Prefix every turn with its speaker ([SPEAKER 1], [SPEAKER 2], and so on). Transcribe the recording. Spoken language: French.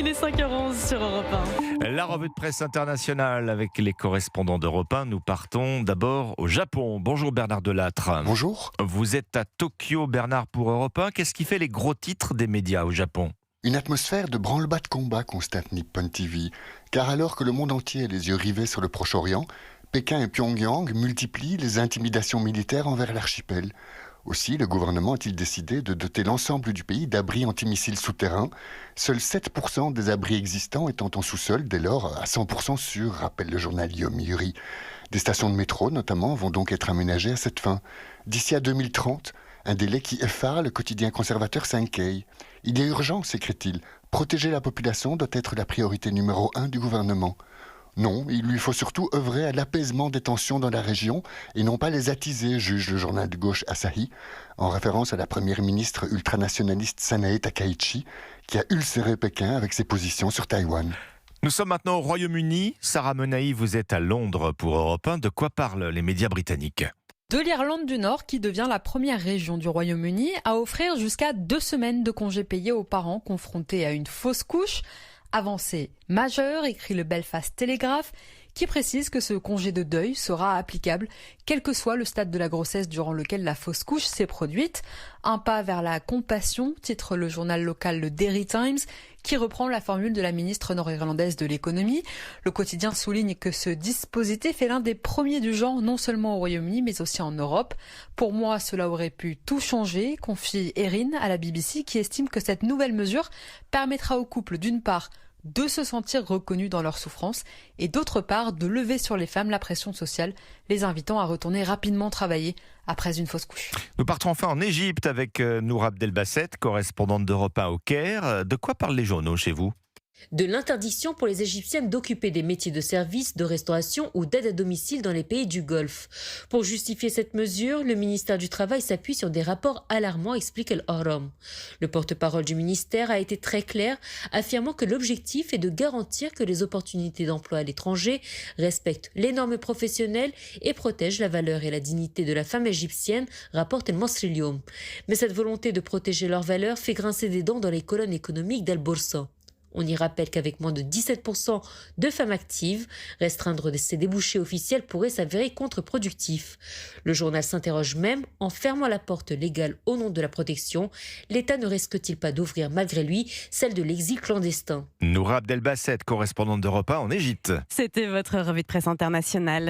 [SPEAKER 1] Il est 5h11 sur Europe 1.
[SPEAKER 2] La revue de presse internationale avec les correspondants d'Europe 1. Nous partons d'abord au Japon. Bonjour Bernard Delattre.
[SPEAKER 3] Bonjour.
[SPEAKER 2] Vous êtes à Tokyo, Bernard, pour Europe 1. Qu'est-ce qui fait les gros titres des médias au Japon ?
[SPEAKER 3] Une atmosphère de branle-bas de combat, constate Nippon TV. Car alors que le monde entier a les yeux rivés sur le Proche-Orient, Pékin et Pyongyang multiplient les intimidations militaires envers l'archipel. Aussi, le gouvernement a-t-il décidé de doter l'ensemble du pays d'abris antimissiles souterrains, seuls 7% des abris existants étant en sous-sol, dès lors à 100% sûrs, rappelle le journal Yomiuri. Des stations de métro, notamment, vont donc être aménagées à cette fin. D'ici à 2030, un délai qui effare le quotidien conservateur Sankei. Il y a urgence, écrit-il. Protéger la population doit être la priorité numéro 1 du gouvernement. Non, il lui faut surtout œuvrer à l'apaisement des tensions dans la région et non pas les attiser, juge le journal de gauche Asahi, en référence à la première ministre ultranationaliste Sanae Takaichi, qui a ulcéré Pékin avec ses positions sur Taïwan.
[SPEAKER 2] Nous sommes maintenant au Royaume-Uni. Sarah Menaï, vous êtes à Londres pour Europe 1. De quoi parlent les médias britanniques ?
[SPEAKER 1] De l'Irlande du Nord, qui devient la première région du Royaume-Uni à offrir jusqu'à 2 semaines de congés payés aux parents confrontés à une fausse couche. Avancée majeure, écrit le Belfast Telegraph, qui précise que ce congé de deuil sera applicable quel que soit le stade de la grossesse durant lequel la fausse couche s'est produite. Un pas vers la compassion, titre le journal local le Derry Times, qui reprend la formule de la ministre nord-irlandaise de l'économie. Le quotidien souligne que ce dispositif est l'un des premiers du genre, non seulement au Royaume-Uni, mais aussi en Europe. Pour moi, cela aurait pu tout changer, confie Erin à la BBC, qui estime que cette nouvelle mesure permettra aux couples, d'une part, de se sentir reconnus dans leur souffrance et d'autre part de lever sur les femmes la pression sociale, les invitant à retourner rapidement travailler après une fausse couche.
[SPEAKER 2] Nous partons enfin en Égypte avec Nour Abdelbasset, correspondante d'Europe 1 au Caire. De quoi parlent les journaux chez vous ?
[SPEAKER 4] De l'interdiction pour les Égyptiennes d'occuper des métiers de service, de restauration ou d'aide à domicile dans les pays du Golfe. Pour justifier cette mesure, le ministère du Travail s'appuie sur des rapports alarmants, explique El Ahram. Le porte-parole du ministère a été très clair, affirmant que l'objectif est de garantir que les opportunités d'emploi à l'étranger respectent les normes professionnelles et protègent la valeur et la dignité de la femme égyptienne, rapporte El Masrilium. Mais cette volonté de protéger leurs valeurs fait grincer des dents dans les colonnes économiques d'Al Borsa. On y rappelle qu'avec moins de 17% de femmes actives, restreindre ces débouchés officiels pourrait s'avérer contre-productif. Le journal s'interroge même, en fermant la porte légale au nom de la protection, l'État ne risque-t-il pas d'ouvrir malgré lui celle de l'exil clandestin ?
[SPEAKER 2] Nour Abdelbasset, correspondante d'Europe 1 en Égypte.
[SPEAKER 5] C'était votre revue de presse internationale.